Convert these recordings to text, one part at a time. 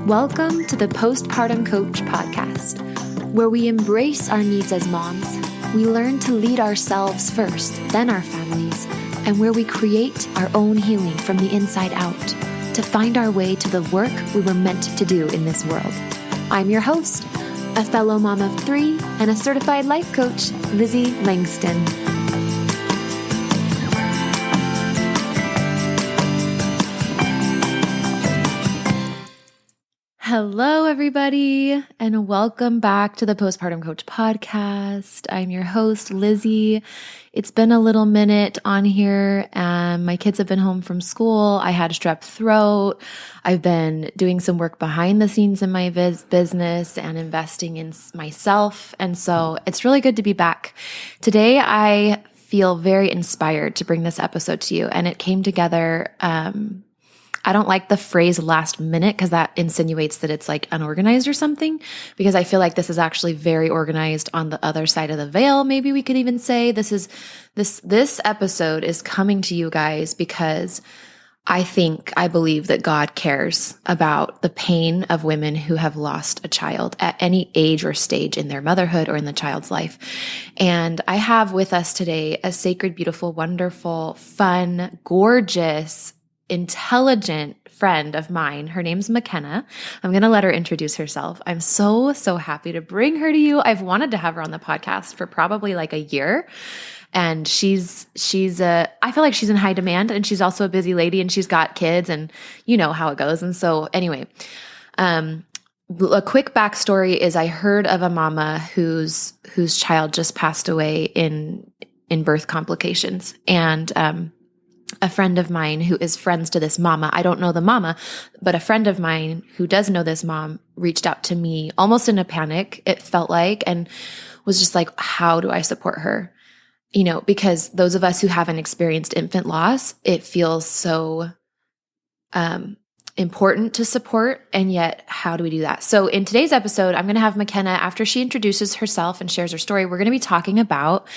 Welcome to the Postpartum Coach podcast, where we embrace our needs as moms, we learn to lead ourselves first, then our families, and where we create our own healing from the inside out to find our way to the work we were meant to do in this world. I'm your host, a fellow mom of 3 and a certified life coach, Lizzie Langston. Hello, everybody, and welcome back to the Postpartum Coach podcast. I'm your host, Lizzie. It's been a little minute on here, and my kids have been home from school. I had strep throat. I've been doing some work behind the scenes in my business and investing in myself, and so it's really good to be back. Today, I feel very inspired to bring this episode to you, and it came together I don't like the phrase last minute because that insinuates that it's like unorganized or something, because I feel like this is actually very organized on the other side of the veil. Maybe we could even say this episode is coming to you guys because I believe that God cares about the pain of women who have lost a child at any age or stage in their motherhood or in the child's life. And I have with us today a sacred, beautiful, wonderful, fun, gorgeous, intelligent friend of mine. Her name's McKenna. I'm going to let her introduce herself. I'm so happy to bring her to you. I've wanted to have her on the podcast for probably like a year. And I feel like she's in high demand, and she's also a busy lady, and she's got kids, and you know how it goes. And so anyway, a quick backstory is I heard of a mama whose child just passed away in birth complications. And, a friend of mine who is friends to this mama, I don't know the mama, but a friend of mine who does know this mom reached out to me almost in a panic, it felt like, and was just like, how do I support her? You know, because those of us who haven't experienced infant loss, it feels so important to support. And yet, how do we do that? So in today's episode, I'm going to have McKenna, after she introduces herself and shares her story, we're going to be talking about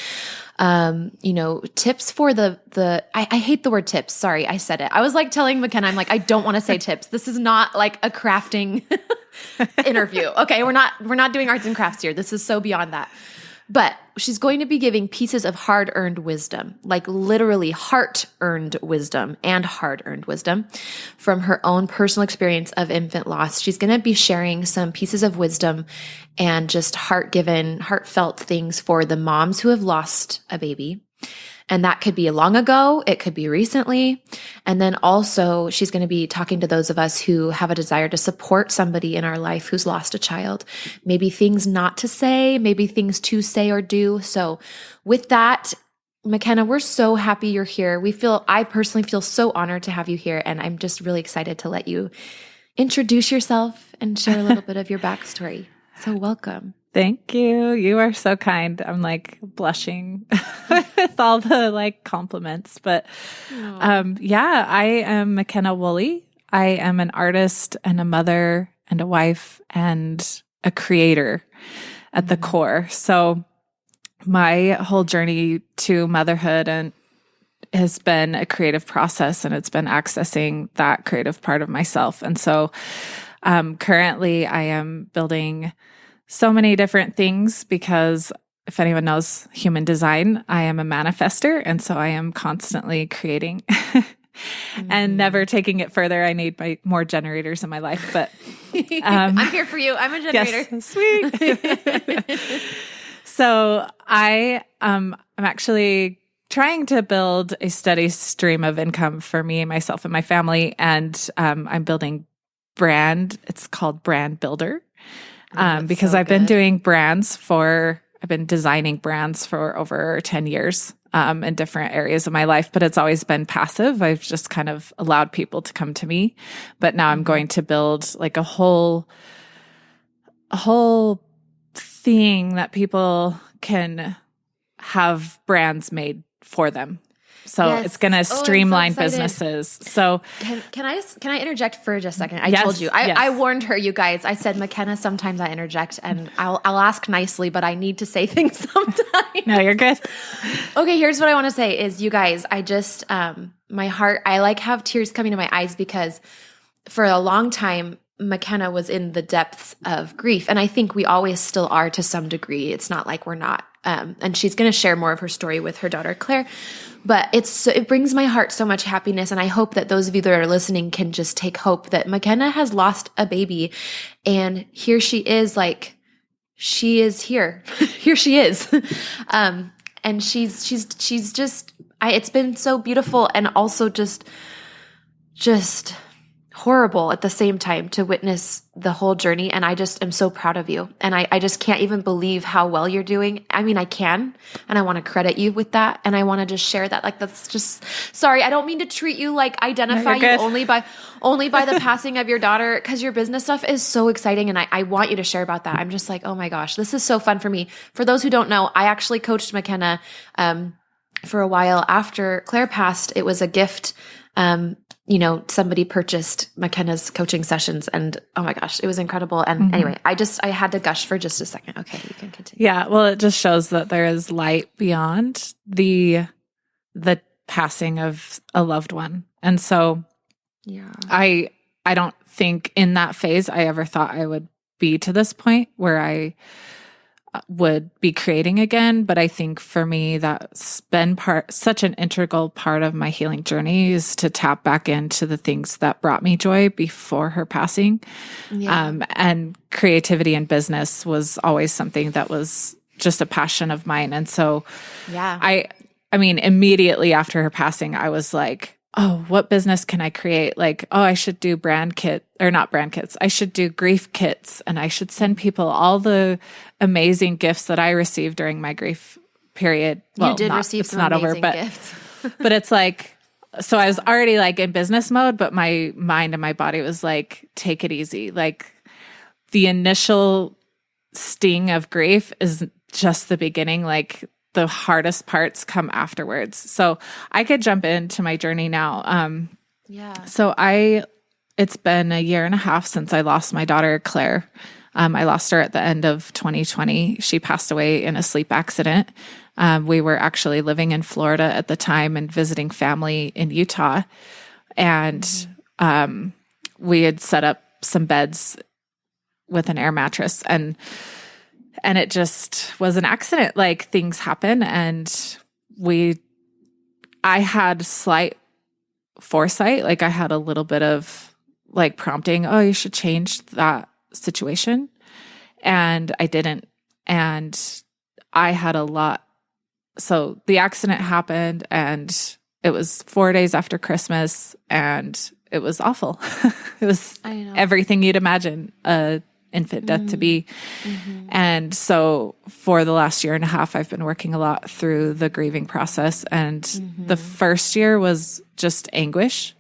tips for I hate the word tips. Sorry, I said it. I was like telling McKenna, I'm like, I don't want to say tips. This is not like a crafting interview. Okay. We're not doing arts and crafts here. This is so beyond that. But she's going to be giving pieces of hard-earned wisdom, like literally heart-earned wisdom and hard-earned wisdom from her own personal experience of infant loss. She's going to be sharing some pieces of wisdom and just heartfelt things for the moms who have lost a baby. And that could be long ago, it could be recently. And then also she's going to be talking to those of us who have a desire to support somebody in our life who's lost a child. Maybe things not to say, maybe things to say or do. So with that, McKenna, we're so happy you're here. I personally feel so honored to have you here. And I'm just really excited to let you introduce yourself and share a little bit of your backstory. So welcome. Thank you. You are so kind. I'm like blushing with all the compliments, but I am McKenna Woolley. I am an artist and a mother and a wife and a creator at the core. So my whole journey to motherhood has been a creative process, and it's been accessing that creative part of myself. And so currently I am building so many different things because if anyone knows human design, I am a manifester. And so I am constantly creating and never taking it further. I need more generators in my life, but I'm here for you. I'm a generator. Yes, sweet. So I am actually trying to build a steady stream of income for me, myself, and my family. And I'm building brand. It's called Brand Builder. Because I've been designing brands for over 10 years in different areas of my life, but it's always been passive. I've just kind of allowed people to come to me. But now I'm going to build like a whole thing that people can have brands made for them. So yes. It's going to streamline businesses. So can I interject for just a second? I told you, I warned her, you guys. I said, McKenna, sometimes I interject and I'll ask nicely, but I need to say things sometimes. No, you're good. Okay. Here's what I want to say is, you guys, I just, my heart, I have tears coming to my eyes because for a long time, McKenna was in the depths of grief. And I think we always still are to some degree. It's not like we're not. And she's going to share more of her story with her daughter, Claire. But it brings my heart so much happiness. And I hope that those of you that are listening can just take hope that McKenna has lost a baby. And here she is, like, she is here. Here she is. And she's just, it's been so beautiful and also just horrible at the same time to witness the whole journey. And I just am so proud of you. And I just can't even believe how well you're doing. I mean, I can, and I want to credit you with that. And I want to just share that. Like, that's just, sorry, I don't mean to treat you like identify you only by the passing of your daughter, because your business stuff is so exciting. And I want you to share about that. I'm just like, oh my gosh, this is so fun for me. For those who don't know, I actually coached McKenna, for a while after Claire passed. It was a gift. Somebody purchased McKenna's coaching sessions, and oh my gosh, it was incredible. And anyway, I had to gush for just a second. Okay, you can continue. Yeah. Well, it just shows that there is light beyond the passing of a loved one. And so yeah, I don't think in that phase I ever thought I would be to this point where I would be creating again. But I think for me, that's been such an integral part of my healing journey, is to tap back into the things that brought me joy before her passing. Yeah. And creativity and business was always something that was just a passion of mine. And so yeah, I mean, immediately after her passing, I was like, oh, what business can I create? Like, oh, I should do not brand kits. I should do grief kits, and I should send people all the amazing gifts that I received during my grief period. Well, you did receive some amazing gifts. But it's like, so I was already like in business mode, but my mind and my body was like, take it easy. Like, the initial sting of grief is just the beginning. Like, the hardest parts come afterwards. So I could jump into my journey now. Yeah. So it's been a year and a half since I lost my daughter, Claire. I lost her at the end of 2020. She passed away in a sleep accident. We were actually living in Florida at the time and visiting family in Utah. And we had set up some beds with an air mattress, and it just was an accident. Like, things happen, and I had slight foresight. Like, I had a little bit of like prompting, oh, you should change that situation. And I didn't. And I had a lot. So the accident happened, and it was 4 days after Christmas, and it was awful. It was everything you'd imagine infant death to be. And so for the last year and a half, I've been working a lot through the grieving process. And the first year was just anguish.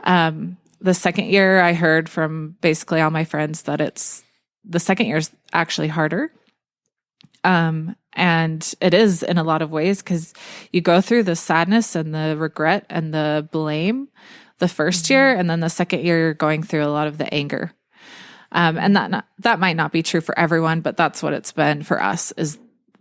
The second year, I heard from basically all my friends that the second year is actually harder. And it is in a lot of ways, because you go through the sadness and the regret and the blame the first year, and then the second year, you're going through a lot of the anger. And that might not be true for everyone, but that's what it's been for us, is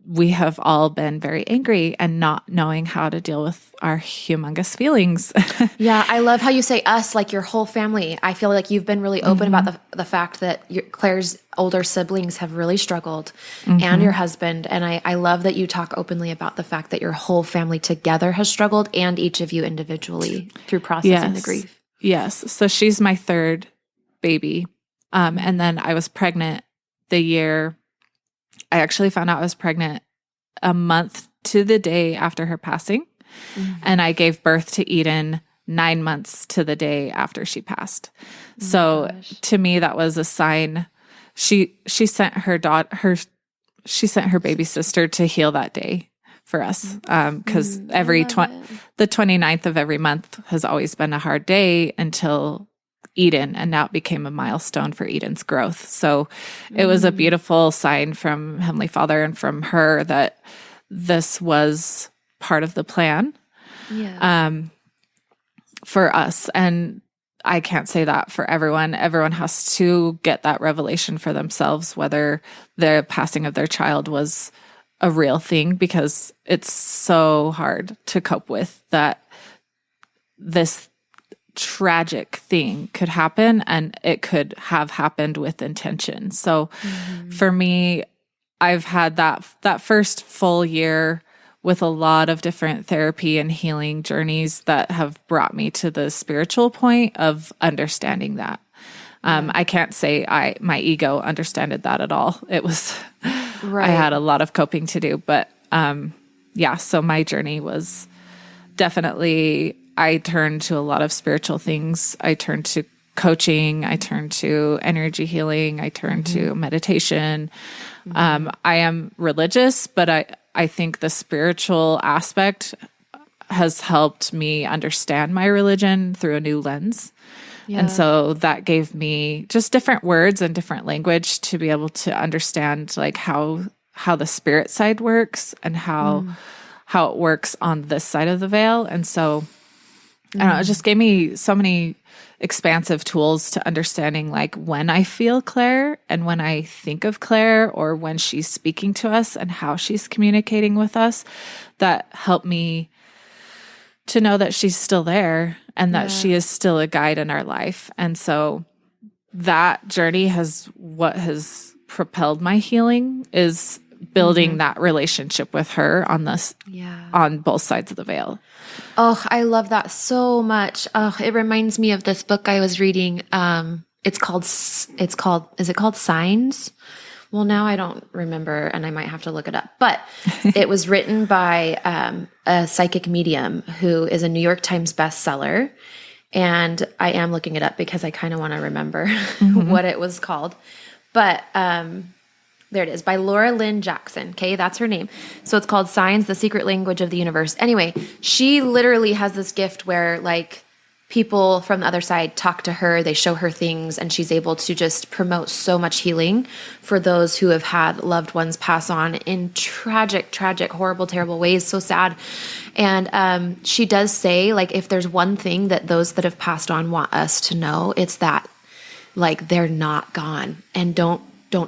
we have all been very angry and not knowing how to deal with our humongous feelings. Yeah. I love how you say us, like your whole family. I feel like you've been really open about the fact that Claire's older siblings have really struggled, and your husband. And I love that you talk openly about the fact that your whole family together has struggled, and each of you individually through processing the grief. Yes. So she's my third baby. And then I was pregnant I actually found out I was pregnant a month to the day after her passing. And I gave birth to Eden 9 months to the day after she passed. So to me, that was a sign. She sent her baby sister to heal that day for us. Cause the 29th of every month has always been a hard day until Eden, and now it became a milestone for Eden's growth. So it was a beautiful sign from Heavenly Father and from her that this was part of the plan for us. And I can't say that for everyone. Everyone has to get that revelation for themselves, whether the passing of their child was a real thing, because it's so hard to cope with that this tragic thing could happen, and it could have happened with intention. So for me, I've had that first full year with a lot of different therapy and healing journeys that have brought me to the spiritual point of understanding that. I can't say my ego understood that at all. It was, I had a lot of coping to do, but so my journey was definitely, I turned to a lot of spiritual things. I turned to coaching. I turned to energy healing. I turned to meditation. I am religious, but I think the spiritual aspect has helped me understand my religion through a new lens. Yeah. And so that gave me just different words and different language to be able to understand like how the spirit side works and how it works on this side of the veil. And so I don't know, it just gave me so many expansive tools to understanding like when I feel Claire and when I think of Claire, or when she's speaking to us and how she's communicating with us, that helped me to know that she's still there and that she is still a guide in our life. And so that journey what has propelled my healing is building that relationship with her on both sides of the veil. Oh, I love that so much. Oh, it reminds me of this book I was reading. Is it called Signs? Well, now I don't remember, and I might have to look it up, but it was written by a psychic medium who is a New York Times bestseller. And I am looking it up because I kind of want to remember what it was called. But there it is, by Laura Lynn Jackson. Okay, that's her name. So it's called Signs, the Secret Language of the Universe. Anyway, she literally has this gift where like people from the other side talk to her, they show her things, and she's able to just promote so much healing for those who have had loved ones pass on in tragic, horrible, terrible ways. So sad. And she does say, like, if there's one thing that those that have passed on want us to know, it's that, like, they're not gone, and don't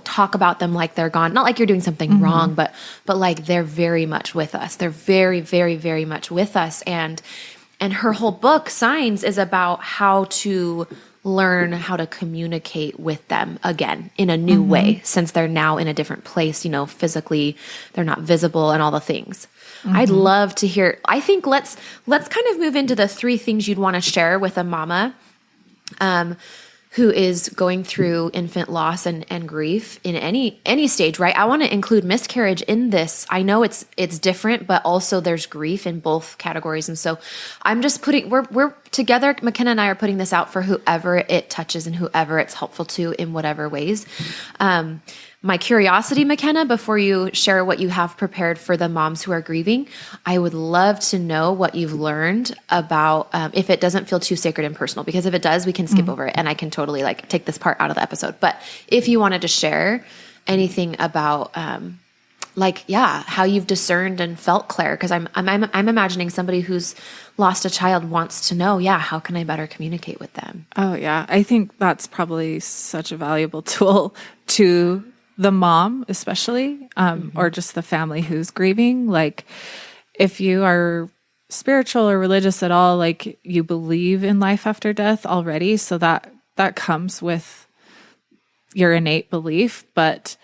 talk about them like they're gone. Not like you're doing something wrong, but like they're very much with us. They're very, very, very much with us. And her whole book, Signs, is about how to learn how to communicate with them again in a new way, since they're now in a different place, you know, physically, they're not visible and all the things. I'd love to hear, I think let's kind of move into the 3 things you'd want to share with a mama who is going through infant loss and grief in any stage, right? I want to include miscarriage in this. I know it's different, but also there's grief in both categories. And so I'm just we're together, McKenna and I are putting this out for whoever it touches and whoever it's helpful to in whatever ways. My curiosity, McKenna, before you share what you have prepared for the moms who are grieving, I would love to know what you've learned about, if it doesn't feel too sacred and personal, because if it does, we can skip over it and I can totally like take this part out of the episode. But if you wanted to share anything about, how you've discerned and felt Claire, because I'm imagining somebody who's lost a child wants to know, how can I better communicate with them? Oh yeah. I think that's probably such a valuable tool to the mom, especially, or just the family who's grieving. Like, if you are spiritual or religious at all, like, you believe in life after death already. So that comes with your innate belief, but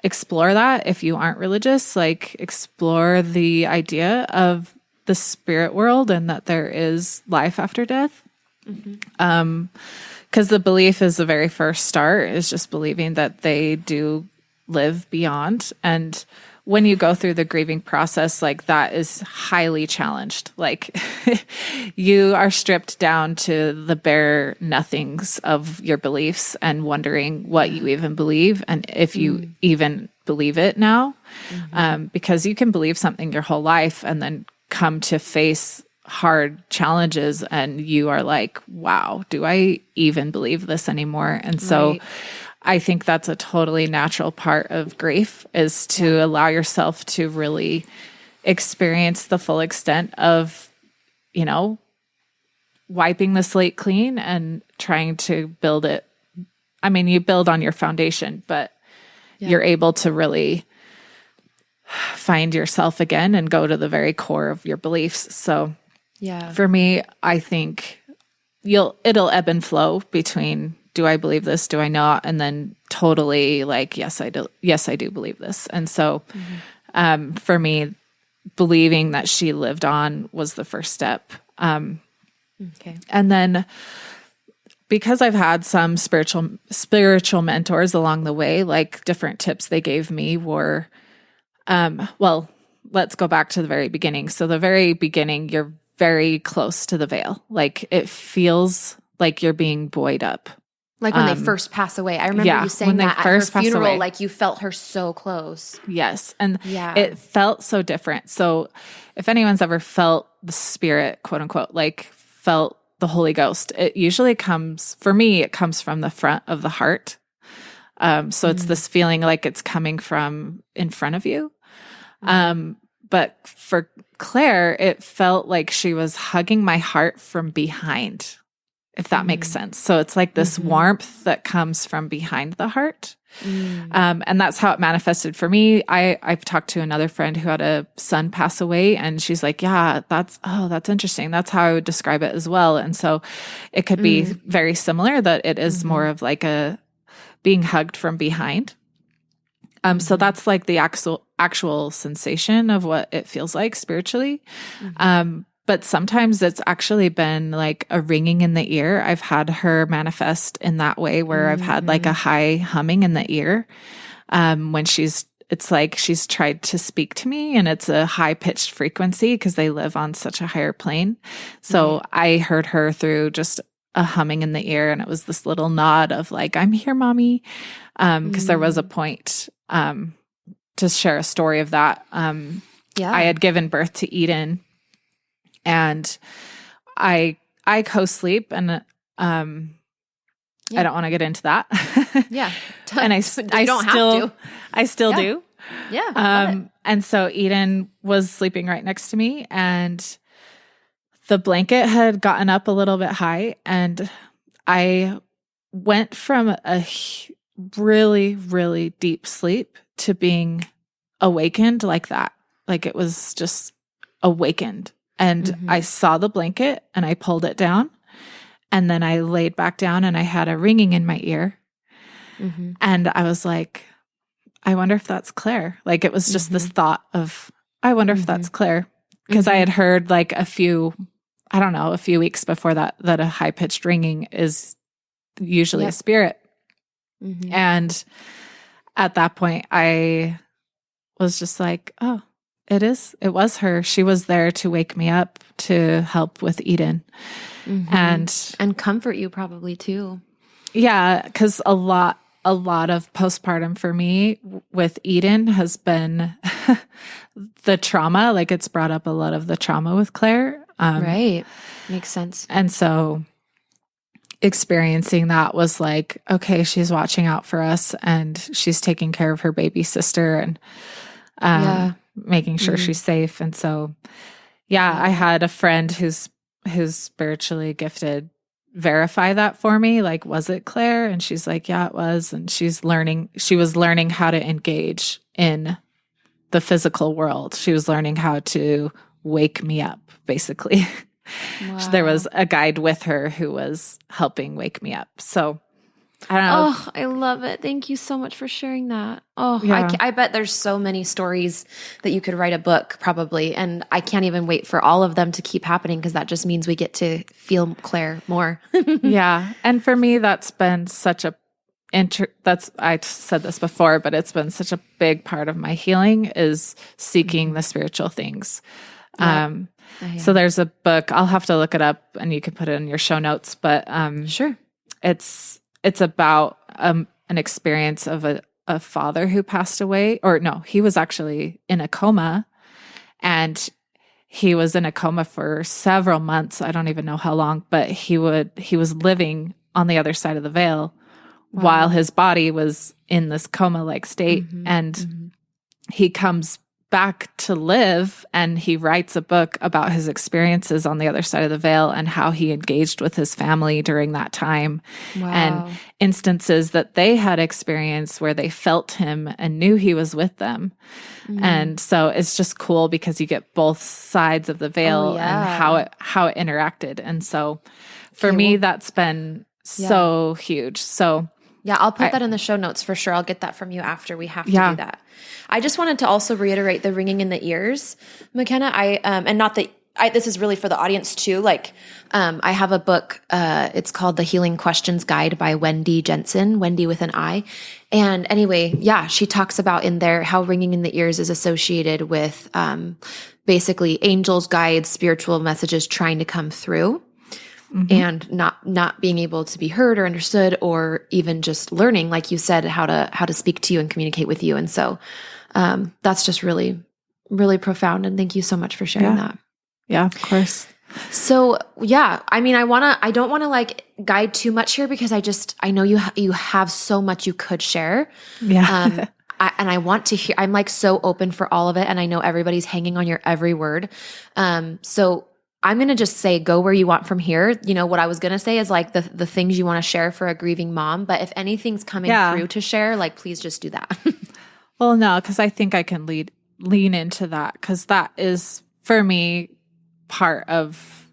explore that. If you aren't religious, like, explore the idea of the spirit world and that there is life after death. Because the belief is the very first start, is just believing that they do live beyond. And when you go through the grieving process, like, that is highly challenged. Like, you are stripped down to the bare nothings of your beliefs and wondering what you even believe and if you even believe it now. Because you can believe something your whole life and then come to face hard challenges and you are like, wow, do I even believe this anymore? And so I think that's a totally natural part of grief, is to allow yourself to really experience the full extent of, you know, wiping the slate clean and trying to build it. I mean, you build on your foundation, but you're able to really find yourself again and go to the very core of your beliefs. So for me, I think it'll ebb and flow between, do I believe this? Do I not? And then totally like, yes, I do. Yes, I do believe this. And so, for me, believing that she lived on was the first step. Okay. And then because I've had some spiritual mentors along the way, like different tips they gave me were, well, let's go back to the very beginning. So the very beginning, you're very close to the veil. Like it feels like you're being buoyed up. Like when they first pass away. I remember you saying that at her funeral, like you felt her so close. Yes. And it felt so different. So if anyone's ever felt the spirit, quote unquote, like felt the Holy Ghost, it usually comes, for me, it comes from the front of the heart. So it's this feeling like it's coming from in front of you. But for Claire, it felt like she was hugging my heart from behind, if that makes sense. So it's like this warmth that comes from behind the heart. And that's how it manifested for me. I've talked to another friend who had a son pass away, and she's like, yeah, that's interesting. That's how I would describe it as well. And so it could be very similar, that it is more of like a being hugged from behind. So that's like the actual sensation of what it feels like spiritually. But sometimes it's actually been like a ringing in the ear. I've had her manifest in that way, where I've had like a high humming in the ear. When it's like she's tried to speak to me, and it's a high pitched frequency because they live on such a higher plane. So I heard her through just a humming in the ear, and it was this little nod of like, I'm here, mommy. Because there was a point, to share a story of that. I had given birth to Eden, and I co-sleep, and I don't want to get into that. And I still do. Yeah. And so Eden was sleeping right next to me, and the blanket had gotten up a little bit high, and I went from a really, really deep sleep to being awakened like that. Like it was just awakened. And I saw the blanket, and I pulled it down, and then I laid back down, and I had a ringing in my ear. And I was like, I wonder if that's Claire. Like it was just this thought of, I wonder if that's Claire. Because I had heard like a few weeks before that a high pitched ringing is usually a spirit. And at that point, I was just like, oh, it was her. She was there to wake me up, to help with Eden. And comfort you probably too. Yeah, because a lot of postpartum for me with Eden has been the trauma. Like it's brought up a lot of the trauma with Claire. Right. Makes sense. And so experiencing that was like, okay, she's watching out for us, and she's taking care of her baby sister, and making sure she's safe. And so, I had a friend who's spiritually gifted verify that for me. Like, was it Claire? And she's like, yeah, it was. And she was learning how to engage in the physical world. She was learning how to wake me up, basically. Wow. There was a guide with her who was helping wake me up. So I don't know. Oh, I love it. Thank you so much for sharing that. Oh, yeah. I bet there's so many stories that you could write a book probably. And I can't even wait for all of them to keep happening, because that just means we get to feel Claire more. Yeah. And for me, that's been such a I said this before, but it's been such a big part of my healing, is seeking the spiritual things. Yeah. So there's a book, I'll have to look it up and you can put it in your show notes, but sure. It's about an experience of a father who passed away, or no, he was actually in a coma, and he was in a coma for several months. I don't even know how long, but he was living on the other side of the veil while his body was in this coma-like state. And he comes back to live, and he writes a book about his experiences on the other side of the veil and how he engaged with his family during that time, and instances that they had experienced where they felt him and knew he was with them. And so it's just cool because you get both sides of the veil and how it interacted. And so for me, that's been so huge. So yeah, I'll put that in the show notes for sure. I'll get that from you after. We have to do that. I just wanted to also reiterate the ringing in the ears, McKenna. And not that this is really for the audience too. Like, I have a book, it's called The Healing Questions Guide by Wendy Jensen, Wendy with an I. And anyway, she talks about in there how ringing in the ears is associated with, basically angels, guides, spiritual messages trying to come through. And not being able to be heard or understood, or even just learning, like you said, how to speak to you and communicate with you. And so that's just really, really profound. And thank you so much for sharing that. Yeah, of course. So I mean, I don't want to like guide too much here, because I know you have so much you could share. Yeah. And I want to hear. I'm like so open for all of it, and I know everybody's hanging on your every word. So I'm going to just say, go where you want from here. You know, what I was going to say is like the things you want to share for a grieving mom. But if anything's coming through to share, like, please just do that. Well, no, because I think I can lean into that, because that is, for me, part of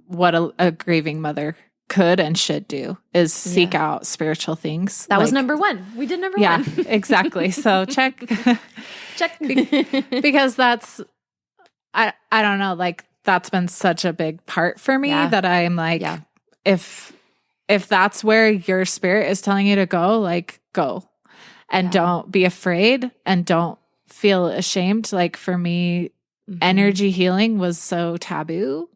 what a grieving mother could and should do is seek out spiritual things. That was number one. We did number one. Yeah, exactly. So check. Because that's, I don't know, like, that's been such a big part for me that I'm like, if that's where your spirit is telling you to go, like, go, and don't be afraid, and don't feel ashamed. Like, for me, energy healing was so taboo,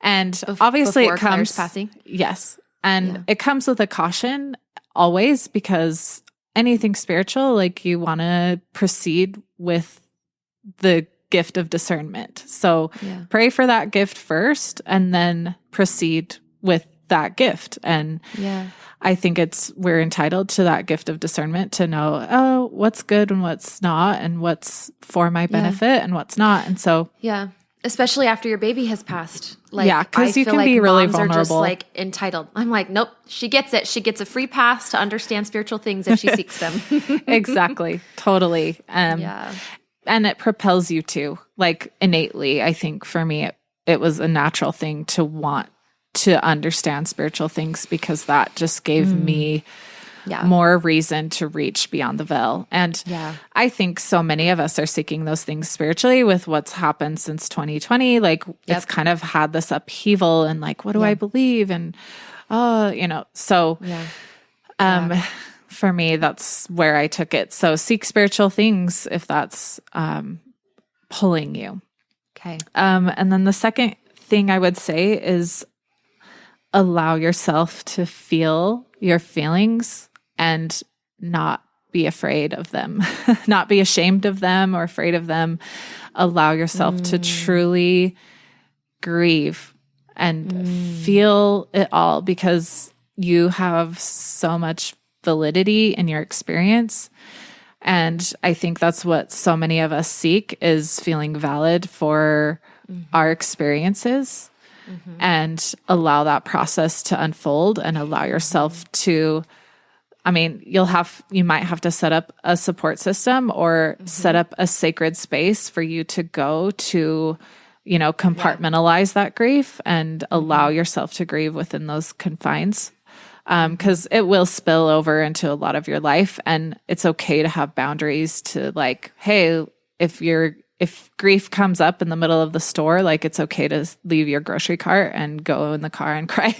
and obviously it comes passing. Yes. And it comes with a caution always, because anything spiritual, like, you want to proceed with the gift of discernment. So pray for that gift first, and then proceed with that gift. And I think we're entitled to that gift of discernment to know, what's good and what's not, and what's for my benefit and what's not. And so, especially after your baby has passed. Like, because you can be really vulnerable. Are just like entitled. I'm like, nope, she gets it. She gets a free pass to understand spiritual things if she seeks them. Exactly. Totally. And it propels you to, like, innately. I think for me, it was a natural thing to want to understand spiritual things, because that just gave me more reason to reach beyond the veil. And I think so many of us are seeking those things spiritually with what's happened since 2020. Like, it's kind of had this upheaval, and like, what do I believe? And, so for me, that's where I took it. So seek spiritual things if that's pulling you. Okay. And then the second thing I would say is allow yourself to feel your feelings and not be afraid of them, not be ashamed of them or afraid of them. Allow yourself to truly grieve and feel it all, because you have so much validity in your experience. And I think that's what so many of us seek, is feeling valid for our experiences, and allow that process to unfold, and allow yourself to, I mean, you might have to set up a support system, or set up a sacred space for you to go to, compartmentalize that grief and allow yourself to grieve within those confines. Because it will spill over into a lot of your life, and it's okay to have boundaries to, like, hey, if grief comes up in the middle of the store, like, it's okay to leave your grocery cart and go in the car and cry.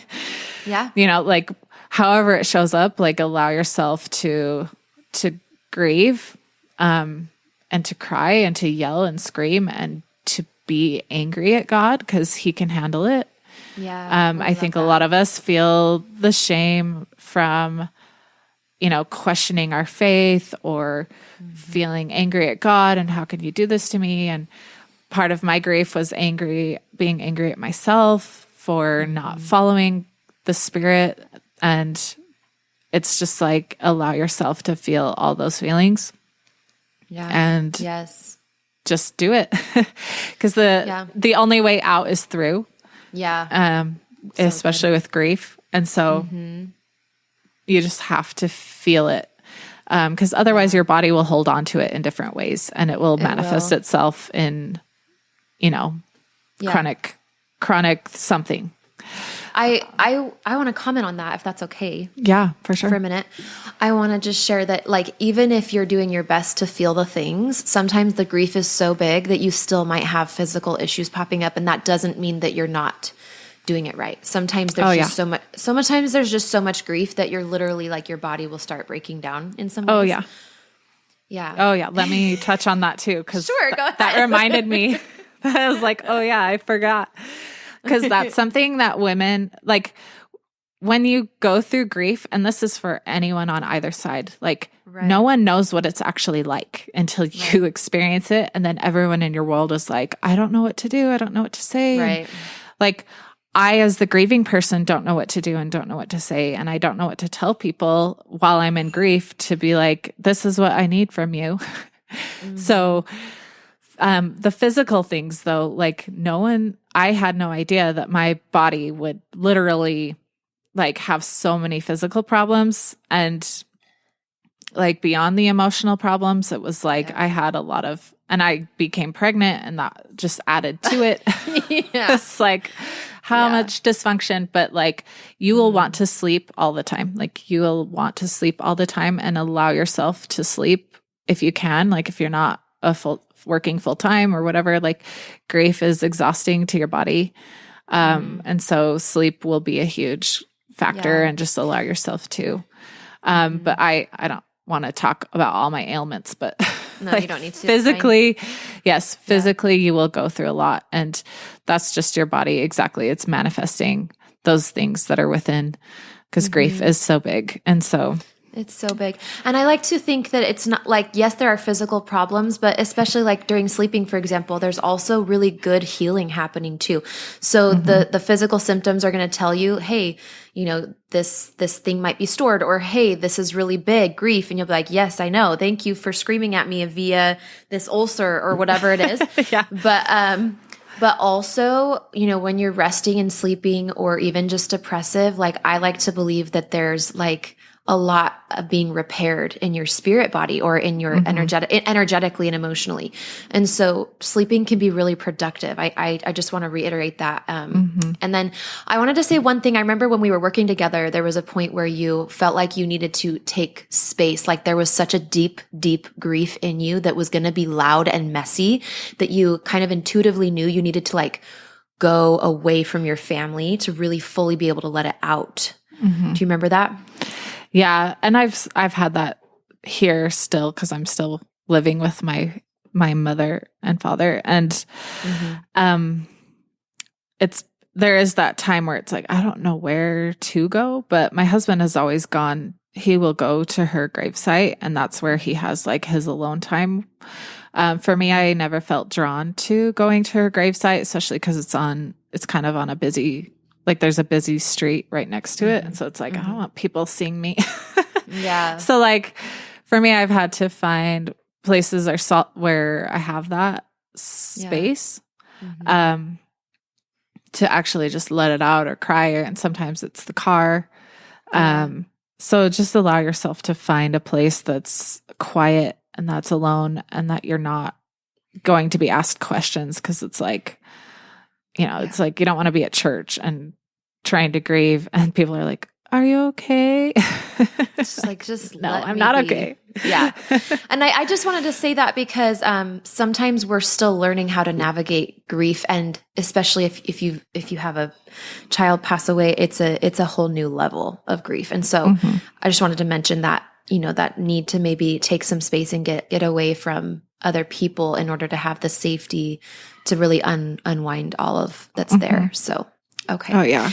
Yeah. Like, however it shows up, like, allow yourself to grieve, and to cry and to yell and scream and to be angry at God, because He can handle it. Yeah. I think a lot of us feel the shame from, questioning our faith, or feeling angry at God, and how can you do this to me? And part of my grief was being angry at myself for not following the Spirit. And it's just like, allow yourself to feel all those feelings. Yeah. And just do it. Because the only way out is through. Yeah. Especially with grief. And so you just have to feel it. Because otherwise your body will hold on to it in different ways, and it will manifest itself in, chronic something. I want to comment on that if that's okay. Yeah, for sure. For a minute. I want to just share that, like, even if you're doing your best to feel the things, sometimes the grief is so big that you still might have physical issues popping up. And that doesn't mean that you're not doing it right. Sometimes there's just so much times there's just so much grief that you're literally like your body will start breaking down in some ways. Oh yeah. Yeah. Oh yeah. Let me touch on that too. Cause sure, go ahead. That reminded me. I was like, oh yeah, I forgot. Cause that's something that women, like, when you go through grief, and this is for anyone on either side, like no one knows what it's actually like until you experience it. And then everyone in your world is like, I don't know what to do. I don't know what to say. Right. And, like, I, as the grieving person, don't know what to do and don't know what to say. And I don't know what to tell people while I'm in grief to be like, this is what I need from you. Mm-hmm. So, the physical things though, like I had no idea that my body would literally like have so many physical problems, and like beyond the emotional problems, it was like I had a lot of, and I became pregnant and that just added to it. It's like how much dysfunction, but like you will want to sleep all the time. Like you will want to sleep all the time and allow yourself to sleep if you can. Like if you're not working full time or whatever, like grief is exhausting to your body. And so sleep will be a huge factor, and just allow yourself to. But I don't want to talk about all my ailments, but no, like you don't need to. Physically, physically you will go through a lot, and that's just your body. Exactly. It's manifesting those things that are within, because grief is so big. And so it's so big. And I like to think that it's not like, yes, there are physical problems, but especially like during sleeping, for example, there's also really good healing happening too. So the physical symptoms are going to tell you, hey, you know, this thing might be stored, or, hey, this is really big grief. And you'll be like, yes, I know. Thank you for screaming at me via this ulcer or whatever it is. But also, you know, when you're resting and sleeping, or even just depressive, like I like to believe that there's like a lot of being repaired in your spirit body, or in your energetically and emotionally. And so sleeping can be really productive. I just want to reiterate that. And then I wanted to say one thing. I remember when we were working together, there was a point where you felt like you needed to take space. Like there was such a deep, deep grief in you that was going to be loud and messy, that you kind of intuitively knew you needed to like go away from your family to really fully be able to let it out. Do you remember that? Yeah. And I've had that here still, because I'm still living with my mother and father. And there is that time where it's like, I don't know where to go, but my husband has always gone, he will go to her gravesite, and that's where he has like his alone time. For me, I never felt drawn to going to her gravesite, especially because it's kind of on a busy, like there's a busy street right next to it. And so it's like, I don't want people seeing me. Yeah. So like for me, I've had to find places where I have that space, to actually just let it out or cry. And sometimes it's the car. So just allow yourself to find a place that's quiet and that's alone, and that you're not going to be asked questions. 'Cause it's like, you know, it's like, you don't want to be at church and trying to grieve and people are like, are you okay? No, I'm not okay. Yeah. And I just wanted to say that because sometimes we're still learning how to navigate grief, and especially if you have a child pass away, it's a whole new level of grief. And so I just wanted to mention that, you know, that need to maybe take some space and get away from other people in order to have the safety to really unwind all of that's there. So, okay. Oh yeah.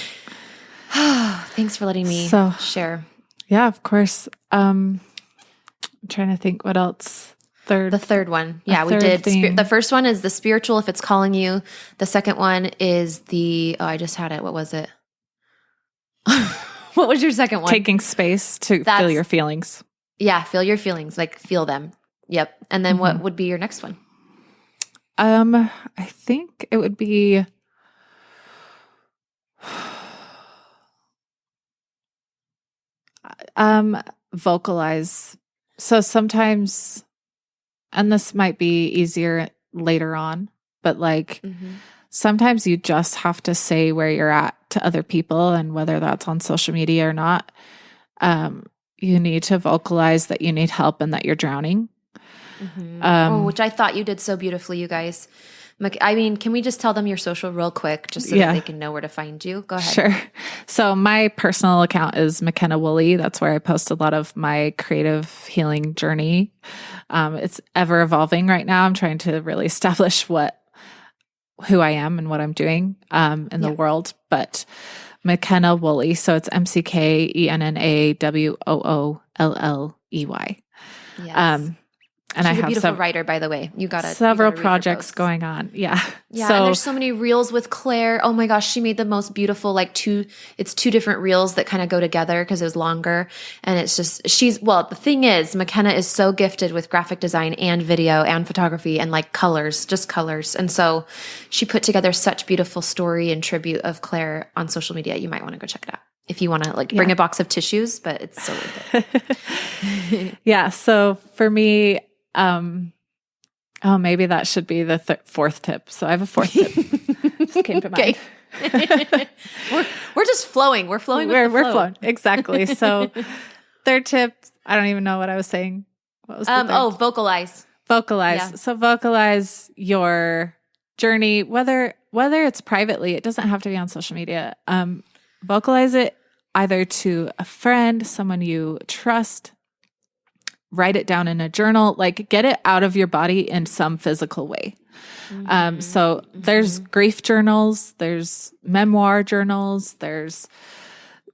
Thanks for letting me share. Yeah, of course. I'm trying to think what else. The third one. Yeah, we did. The first one is the spiritual, if it's calling you. The second one is I just had it. What was it? What was your second one? Taking space to feel your feelings. Yeah, feel your feelings, like feel them. Yep. And then what would be your next one? I think it would be vocalize. So sometimes, and this might be easier later on, but like sometimes you just have to say where you're at to other people, and whether that's on social media or not, you need to vocalize that you need help and that you're drowning. Which I thought you did so beautifully, you guys. I mean, can we just tell them your social real quick just so that they can know where to find you? Go ahead. Sure. So my personal account is McKenna Woolley. That's where I post a lot of my creative healing journey. It's ever evolving right now. I'm trying to really establish who I am and what I'm doing in the world. But McKenna Woolley, so it's McKennaWooley. Yes. And She's a beautiful writer, by the way. You got several projects going on. Yeah. Yeah. And there's so many reels with Claire. Oh my gosh. She made the most beautiful, it's two different reels that kind of go together because it was longer. And it's just, the thing is, McKenna is so gifted with graphic design and video and photography and like colors, just colors. And so she put together such beautiful story and tribute of Claire on social media. You might want to go check it out if you want to bring a box of tissues, but it's so worth it. Yeah. So for me, maybe that should be the fourth tip. So I have a fourth tip. Just came to mind. We're just flowing. We're flowing. We're flowing. Exactly. So third tip, I don't even know what I was saying. What was the third? Vocalize. Vocalize. Yeah. So vocalize your journey, whether it's privately, it doesn't have to be on social media. Vocalize it either to a friend, someone you trust. Write it down in a journal, get it out of your body in some physical way. So there's grief journals, there's memoir journals, there's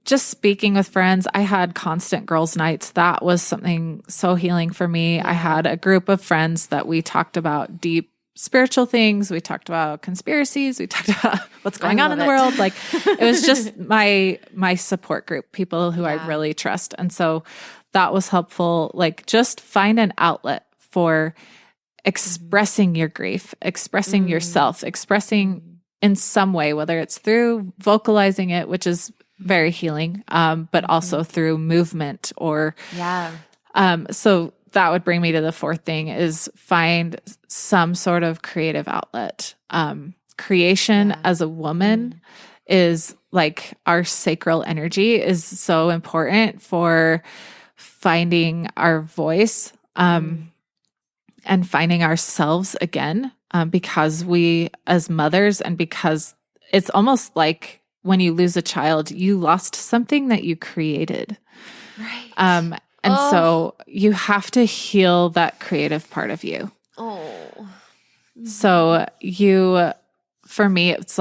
just speaking with friends. I had constant girls' nights. That was something so healing for me. I had a group of friends that we talked about deep spiritual things. We talked about conspiracies. We talked about what's going on in the world. It was just my support group, people who I really trust. And so that was helpful. Just find an outlet for expressing your grief, expressing yourself, expressing in some way, whether it's through vocalizing it, which is very healing, but also through movement or, so that would bring me to the fourth thing is find some sort of creative outlet. Creation as a woman is our sacral energy is so important for finding our voice, and finding ourselves again, because we as mothers, and because it's almost like when you lose a child, you lost something that you created. Right. So you have to heal that creative part of you. So for me, it's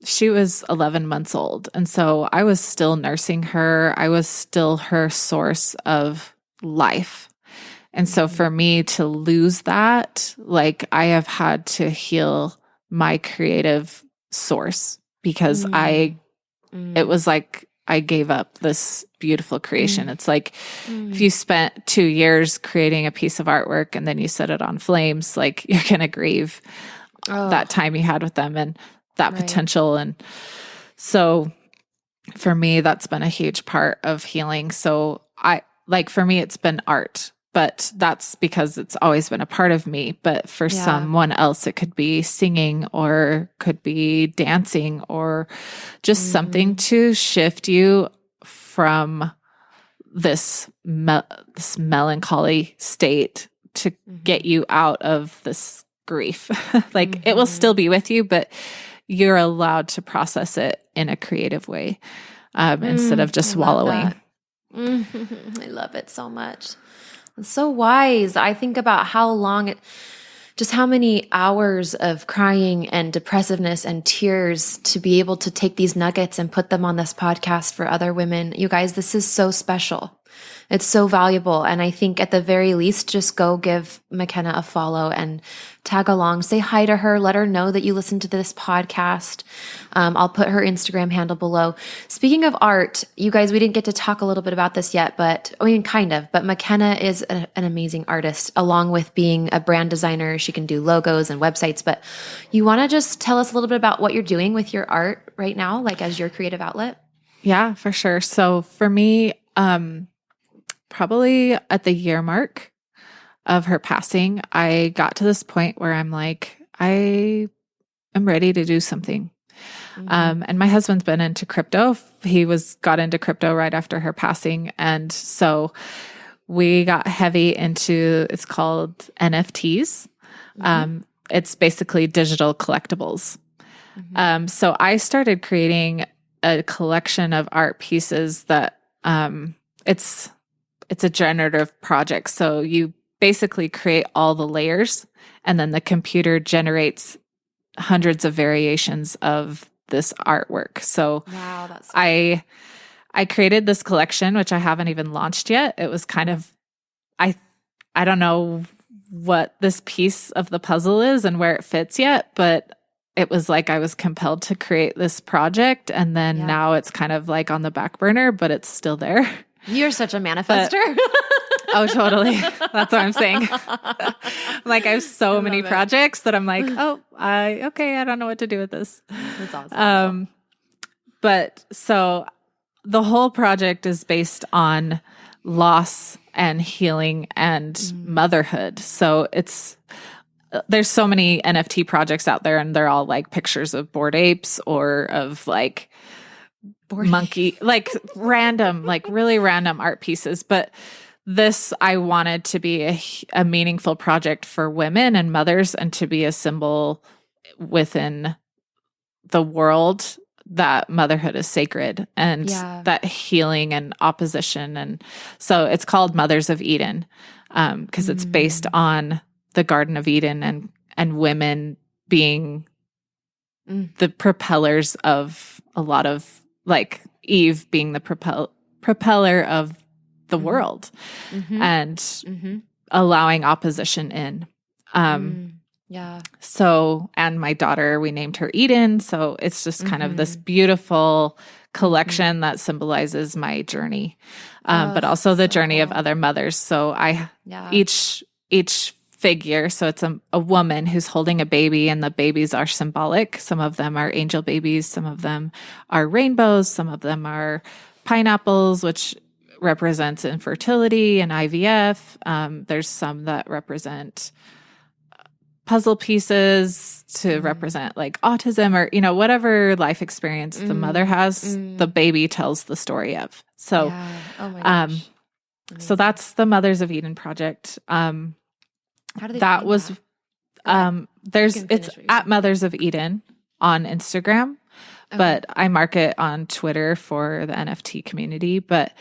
she was 11 months old. And so I was still nursing her. I was still her source of life. And so for me to lose that, I have had to heal my creative source because it was I gave up this beautiful creation. It's if you spent 2 years creating a piece of artwork and then you set it on flames, you're going to grieve that time you had with them and that potential. And so for me, that's been a huge part of healing. So for me, it's been art, but that's because it's always been a part of me. But for someone else, it could be singing or could be dancing or just something to shift you from this melancholy state to get you out of this grief. It will still be with you, but you're allowed to process it in a creative way, instead of just wallowing. I love it so much. It's so wise. I think about how many hours of crying and depressiveness and tears to be able to take these nuggets and put them on this podcast for other women. You guys, this is so special. It's so valuable. And I think at the very least, just go give McKenna a follow and tag along, say hi to her, let her know that you listen to this podcast. I'll put her Instagram handle below. Speaking of art, you guys, we didn't get to talk a little bit about this yet, but McKenna is an amazing artist, along with being a brand designer. She can do logos and websites, but you want to just tell us a little bit about what you're doing with your art right now, as your creative outlet? Yeah, for sure. So for me, probably at the year mark of her passing, I got to this point where I'm I am ready to do something. And my husband's been into crypto. He got into crypto right after her passing. And so we got heavy into, it's called NFTs. It's basically digital collectibles. So I started creating a collection of art pieces that, it's a generative project. So you basically create all the layers, and then the computer generates hundreds of variations of this artwork. So wow, that's I created this collection, which I haven't even launched yet. It was kind of, I don't know what this piece of the puzzle is and where it fits yet, but it was like I was compelled to create this project, and then now it's kind of like on the back burner, but it's still there. You're such a manifester. Oh, totally. That's what I'm saying. Like I have so many projects that I'm like, okay, I don't know what to do with this. That's awesome. But so the whole project is based on loss and healing and motherhood. So there's so many NFT projects out there, and they're all like pictures of bored apes or of like monkey, like random, like really random art pieces. But this, I wanted to be a meaningful project for women and mothers, and to be a symbol within the world that motherhood is sacred, and that healing and opposition. And so it's called Mothers of Eden, because it's based on the Garden of Eden and women being the propellers of a lot of, like Eve being the propeller of the world, and allowing opposition in. So, and my daughter, we named her Eden. So it's just kind of this beautiful collection that symbolizes my journey, but also the journey of other mothers. So each figure, so it's a woman who's holding a baby, and the babies are symbolic. Some of them are angel babies. Some of them are rainbows. Some of them are pineapples, which represents infertility and IVF. There's some that represent puzzle pieces to represent like autism, or, whatever life experience the mother has, the baby tells the story of. So, oh my gosh. So that's the Mothers of Eden project. How do they that was, it's at Mothers of Eden on Instagram, but I market on Twitter for the NFT community, but,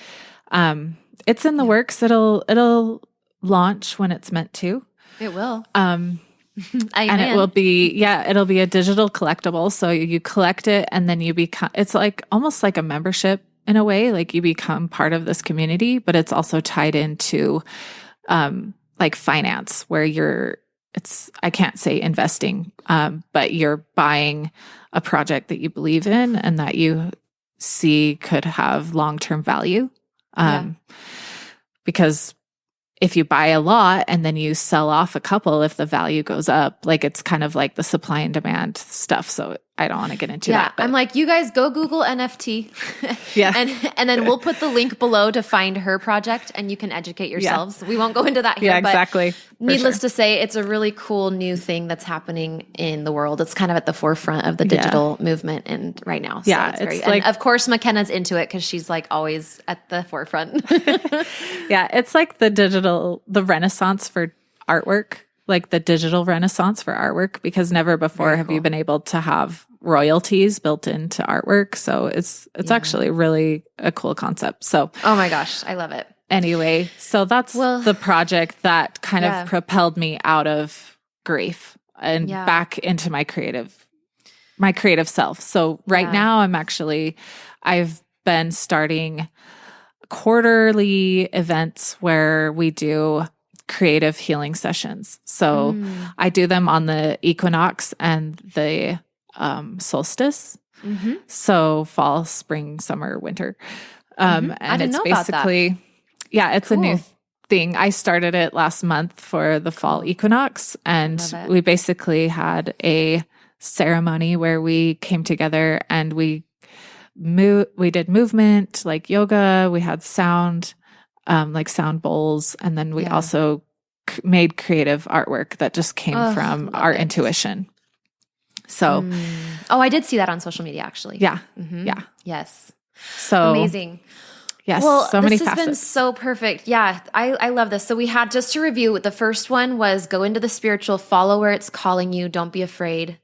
it's in the works. It'll launch when it's meant to. It will. And it will be, it'll be a digital collectible. So you collect it, and then you become, it's like almost like a membership in a way, like you become part of this community, but it's also tied into, like finance, where I can't say investing, but you're buying a project that you believe in and that you see could have long-term value. Because if you buy a lot and then you sell off a couple, if the value goes up, like it's kind of like the supply and demand stuff. So I don't want to get into that. But I'm like, you guys go Google NFT. And then we'll put the link below to find her project, and you can educate yourselves. We won't go into that here. Exactly. But needless to say, it's a really cool new thing that's happening in the world. It's kind of at the forefront of the digital movement and right now. So it's very, and of course, McKenna's into it because she's like always at the forefront. It's like the renaissance for artwork, like the digital renaissance for artwork, because never before have you been able to have royalties built into artwork. So it's actually really a cool concept. So, oh my gosh, I love it. Anyway, so that's the project that kind of propelled me out of grief and back into my creative self. So right now I've been starting quarterly events where we do creative healing sessions. So I do them on the equinox and the solstice. So fall, spring, summer, winter. And it's basically, it's cool. A new thing. I started it last month for the fall equinox, and we basically had a ceremony where we came together and we did movement, like yoga. We had sound, like sound bowls. And then we also made creative artwork that just came from our intuition. So, Oh, I did see that on social media, actually. yeah. Mm-hmm. Yeah. Yes. So amazing. Yes. Well, so many this has facets. been so perfect. Yeah, I love this. So we had, just to review, the first one was go into the spiritual, follow where it's calling you. Don't be afraid.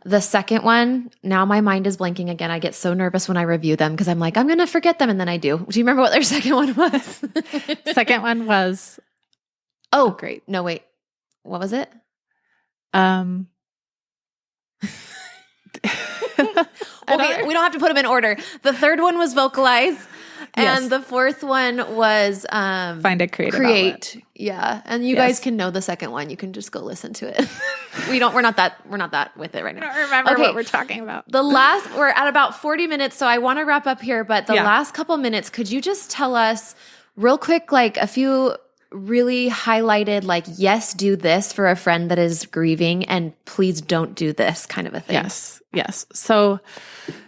The second one, now my mind is blanking again. I get so nervous when I review them because I'm like, I'm going to forget them. And then I do. Do you remember what their second one was? Second one was, oh, great. No, wait. What was it? Okay, we don't have to put them in order. The third one was vocalize. And the fourth one was find a creative create. outlet. Yeah. And you guys can know the second one. You can just go listen to it. We're not that with it right now. I don't remember what we're talking about. We're at about 40 minutes, so I want to wrap up here, but the last couple minutes, could you just tell us real quick, like a few really highlighted, like, yes, do this for a friend that is grieving, and please don't do this kind of a thing? Yes. So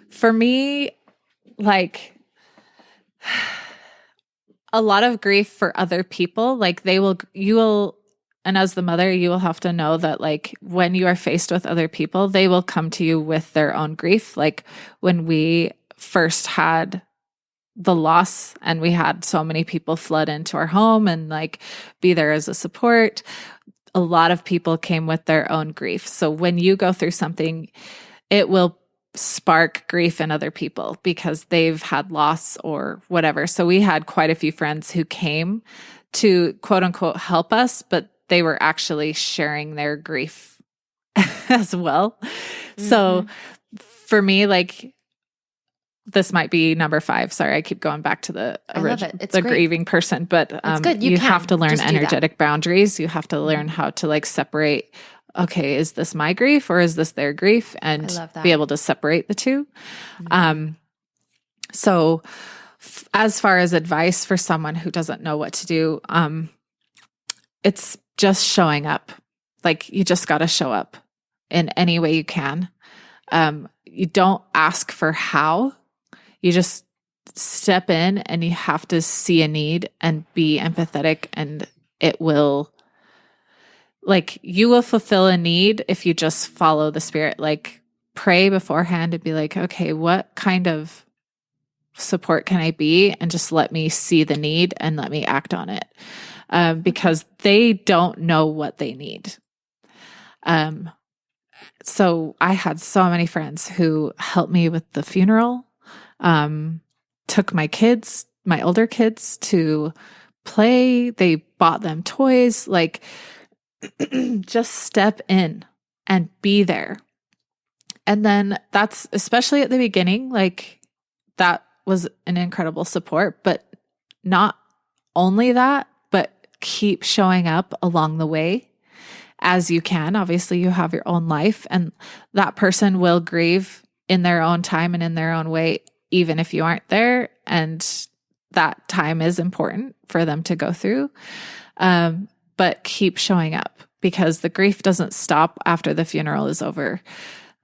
for me, like, a lot of grief for other people, like you will, and as the mother, you will have to know that, like, when you are faced with other people, they will come to you with their own grief. Like when we first had the loss and we had so many people flood into our home and like be there as a support, a lot of people came with their own grief. So when you go through something, it will spark grief in other people because they've had loss or whatever. So we had quite a few friends who came to quote unquote help us, but they were actually sharing their grief as well. Mm-hmm. So for me, like, this might be number 5. Sorry, I keep going back to the grieving person, but you have to learn energetic boundaries. You have to learn how to like separate. Okay, is this my grief or is this their grief? And be able to separate the two. Mm-hmm. So as far as advice for someone who doesn't know what to do, it's just showing up. Like, you just got to show up in any way you can. You don't ask for how. You just step in and you have to see a need and be empathetic, and it will, like, you will fulfill a need if you just follow the spirit. Like, pray beforehand and be like, okay, what kind of support can I be? And just let me see the need and let me act on it. Because they don't know what they need. So I had so many friends who helped me with the funeral, took my older kids to play. They bought them toys, like, just step in and be there. And then that's, especially at the beginning, like, that was an incredible support, but not only that, but keep showing up along the way as you can. Obviously, you have your own life, and that person will grieve in their own time and in their own way, even if you aren't there. And that time is important for them to go through. But keep showing up, because the grief doesn't stop after the funeral is over.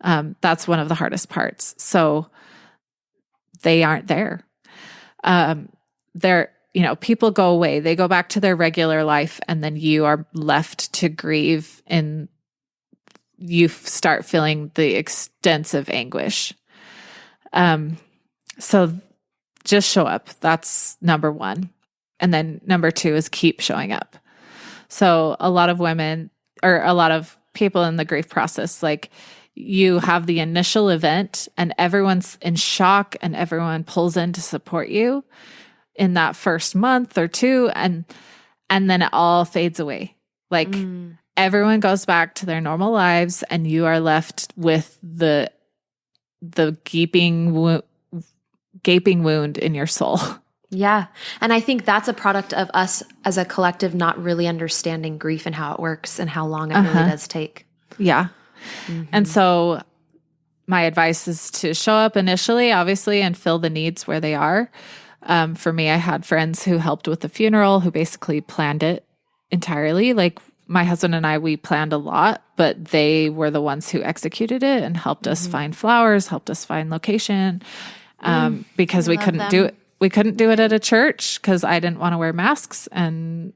That's one of the hardest parts. So they aren't there. People go away, they go back to their regular life, and then you are left to grieve, and you start feeling the extensive anguish. So just show up. That's number 1. And then number 2 is keep showing up. So a lot of women, or a lot of people in the grief process, like, you have the initial event and everyone's in shock and everyone pulls in to support you in that first month or 2. And then it all fades away. Like, everyone goes back to their normal lives, and you are left with the gaping wound in your soul. Yeah. And I think that's a product of us as a collective not really understanding grief and how it works and how long it really does take. Yeah. Mm-hmm. And so my advice is to show up initially, obviously, and fill the needs where they are. For me, I had friends who helped with the funeral, who basically planned it entirely. Like, my husband and I, we planned a lot, but they were the ones who executed it and helped us find flowers, helped us find location, because we couldn't do it. We couldn't do it at a church because I didn't want to wear masks and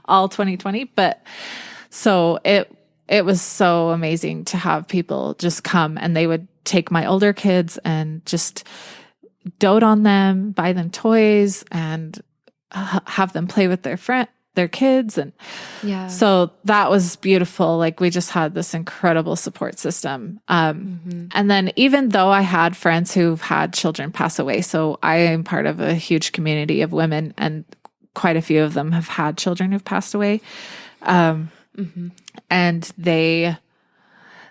all 2020. But so it was so amazing to have people just come, and they would take my older kids and just dote on them, buy them toys, and have them play with their kids. And so that was beautiful. Like, we just had this incredible support system. And then even though I had friends who've had children pass away, so I am part of a huge community of women, and quite a few of them have had children who've passed away. And they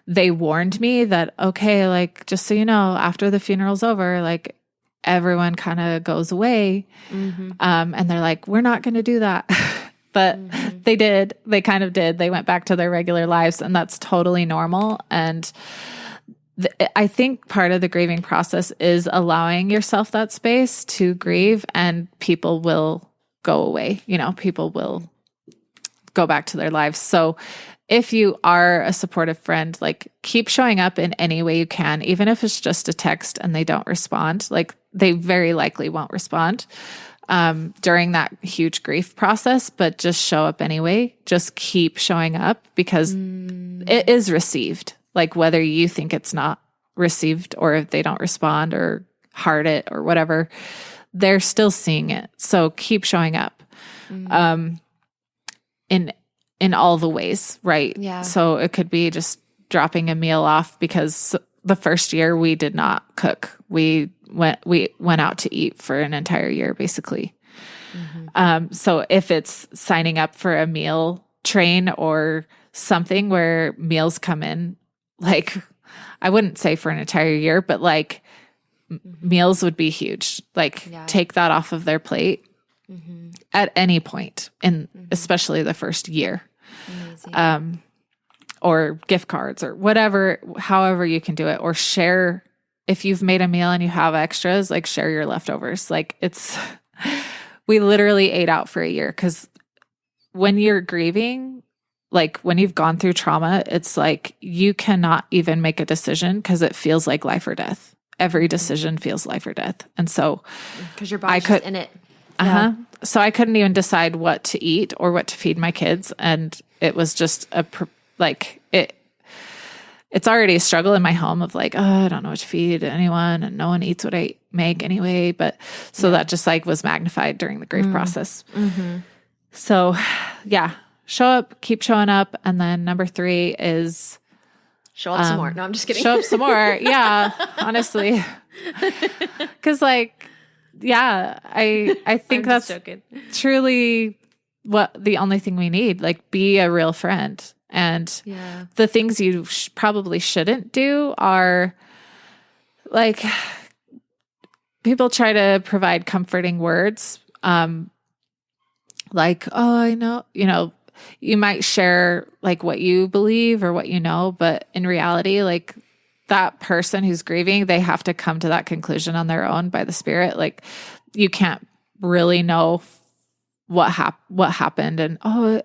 warned me that, okay, like, just so you know, after the funeral's over, like, everyone kind of goes away. And they're like, we're not going to do that. But they did. They kind of did. They went back to their regular lives, and that's totally normal. And I think part of the grieving process is allowing yourself that space to grieve, and people will go away. You know, people will go back to their lives. So if you are a supportive friend, like, keep showing up in any way you can, even if it's just a text and they don't respond. Like, they very likely won't respond during that huge grief process, but just show up anyway. Just keep showing up, because it is received. Like, whether you think it's not received, or if they don't respond or heart it or whatever, they're still seeing it. So keep showing up. In all the ways, right? Yeah. So it could be just dropping a meal off, because the first year we did not cook. We went out to eat for an entire year, basically. So if it's signing up for a meal train or something where meals come in, like, I wouldn't say for an entire year, but like, meals would be huge. Like, take that off of their plate. At any point, in especially the first year. Or gift cards or whatever, however you can do it, or share. If you've made a meal and you have extras, like, share your leftovers. Like, we literally ate out for a year, because when you're grieving, like, when you've gone through trauma, it's like, you cannot even make a decision, because it feels like life or death. Every decision feels life or death. And so, because your body's just in it. So I couldn't even decide what to eat or what to feed my kids. And it was just it's already a struggle in my home of like, oh, I don't know what to feed anyone, and no one eats what I make anyway. But so that just like was magnified during the grief process. So show up, keep showing up. And then number 3 is show up some more. No, I'm just kidding. Show up some more. Yeah, honestly. Because like, I think that's truly what the only thing we need. Like, be a real friend. And the things you probably shouldn't do are like, people try to provide comforting words. Like, oh, I know, you might share like what you believe or what you know, but in reality, like, that person who's grieving, they have to come to that conclusion on their own by the Spirit. Like, you can't really know what happened, and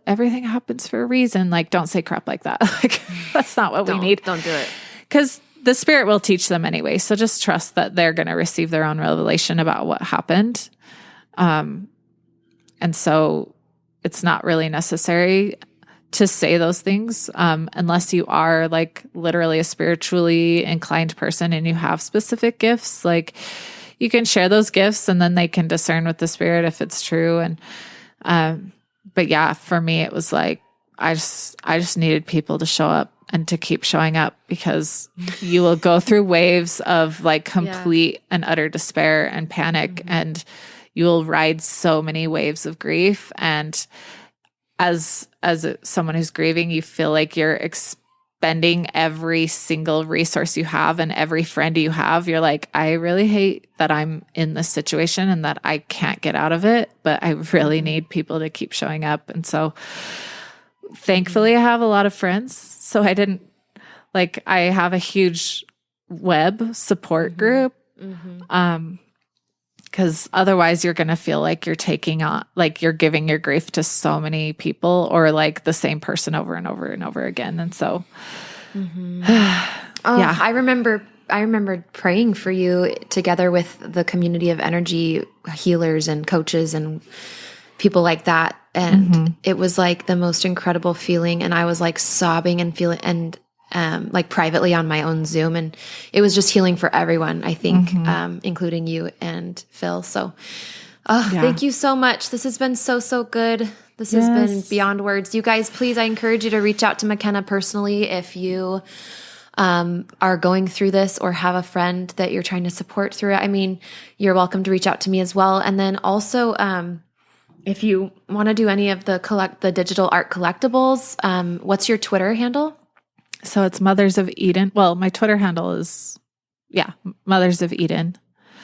everything happens for a reason. Like, don't say crap like that. Like, that's not what we need. Don't do it, because the Spirit will teach them anyway. So just trust that they're going to receive their own revelation about what happened. And so it's not really necessary to say those things, unless you are like literally a spiritually inclined person and you have specific gifts. Like, you can share those gifts, and then they can discern with the Spirit if it's true. And, but yeah, for me, it was like, I just needed people to show up and to keep showing up, because you will go through waves of like complete and utter despair and panic, and you will ride so many waves of grief. And as someone who's grieving, you feel like you're expending every single resource you have and every friend you have. You're like, I really hate that I'm in this situation and that I can't get out of it, but I really need people to keep showing up. And so thankfully I have a lot of friends. So I have a huge web support group. Because otherwise you're going to feel like you're taking on, like you're giving your grief to so many people, or like the same person over and over and over again. And so, I remember praying for you together with the community of energy healers and coaches and people like that. And it was like the most incredible feeling. And I was like sobbing and feeling, and like privately on my own Zoom. And it was just healing for everyone, I think, including you and Phil. So thank you so much. This has been so good. This has been beyond words. You guys, please, I encourage you to reach out to McKenna personally if you are going through this or have a friend that you're trying to support through it. I mean, you're welcome to reach out to me as well. And then also, if you want to do any of the digital art collectibles, what's your Twitter handle? So it's Mothers of Eden. Well, my Twitter handle is, Mothers of Eden.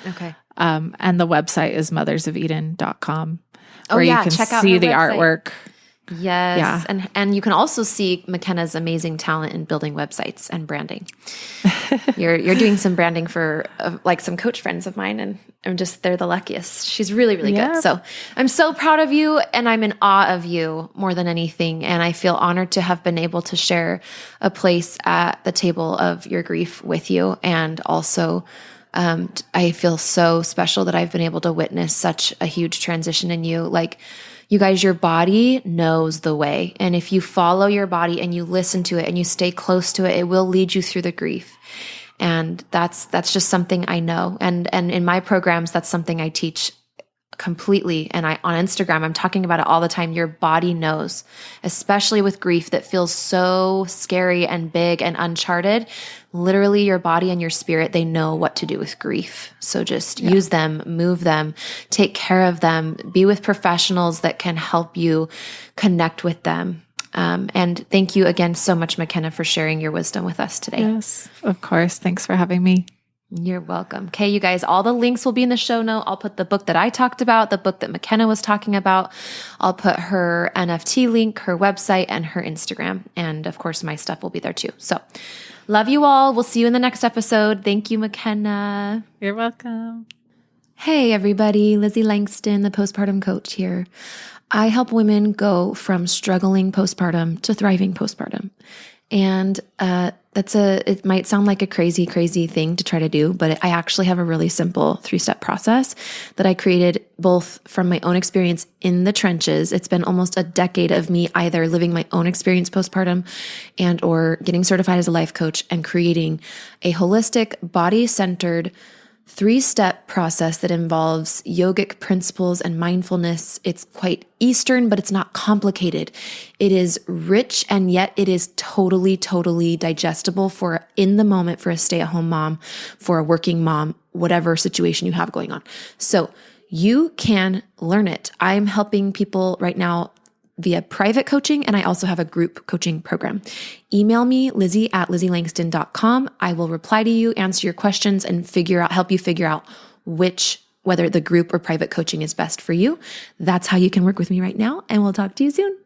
Okay. And the website is mothersofeden.com, where you can check out see her the website. artwork. Yes. Yeah. And you can also see McKenna's amazing talent in building websites and branding. You're doing some branding for like some coach friends of mine, and they're the luckiest. She's really good. So I'm so proud of you, and I'm in awe of you more than anything. And I feel honored to have been able to share a place at the table of your grief with you. And also, I feel so special that I've been able to witness such a huge transition in you. Like, you guys, your body knows the way. And if you follow your body and you listen to it and you stay close to it, it will lead you through the grief. And that's just something I know. And in my programs, that's something I teach completely. And on Instagram, I'm talking about it all the time. Your body knows, especially with grief that feels so scary and big and uncharted. Literally, your body and your spirit, they know what to do with grief. So just use them, move them, take care of them, be with professionals that can help you connect with them. And thank you again so much, McKenna, for sharing your wisdom with us today. Yes, of course. Thanks for having me. You're welcome. Okay, you guys, all the links will be in the show note. I'll put the book that I talked about, the book that McKenna was talking about. I'll put her NFT link, her website, and her Instagram. And of course, my stuff will be there too. So love you all. We'll see you in the next episode. Thank you, McKenna. You're welcome. Hey, everybody. Lizzie Langston, the postpartum coach here. I help women go from struggling postpartum to thriving postpartum. And it might sound like a crazy thing to try to do, but I actually have a really simple 3-step process that I created both from my own experience in the trenches. It's been almost a decade of me either living my own experience postpartum and or getting certified as a life coach and creating a holistic, body-centered 3-step process that involves yogic principles and mindfulness. It's quite Eastern, but it's not complicated. It is rich, and yet it is totally digestible for in the moment, for a stay-at-home mom, for a working mom, whatever situation you have going on. So you can learn it. I'm helping people right now via private coaching, and I also have a group coaching program. Email me, Lizzie@LizzieLangston.com. I will reply to you, answer your questions, and help you figure out whether the group or private coaching is best for you. That's how you can work with me right now, and we'll talk to you soon.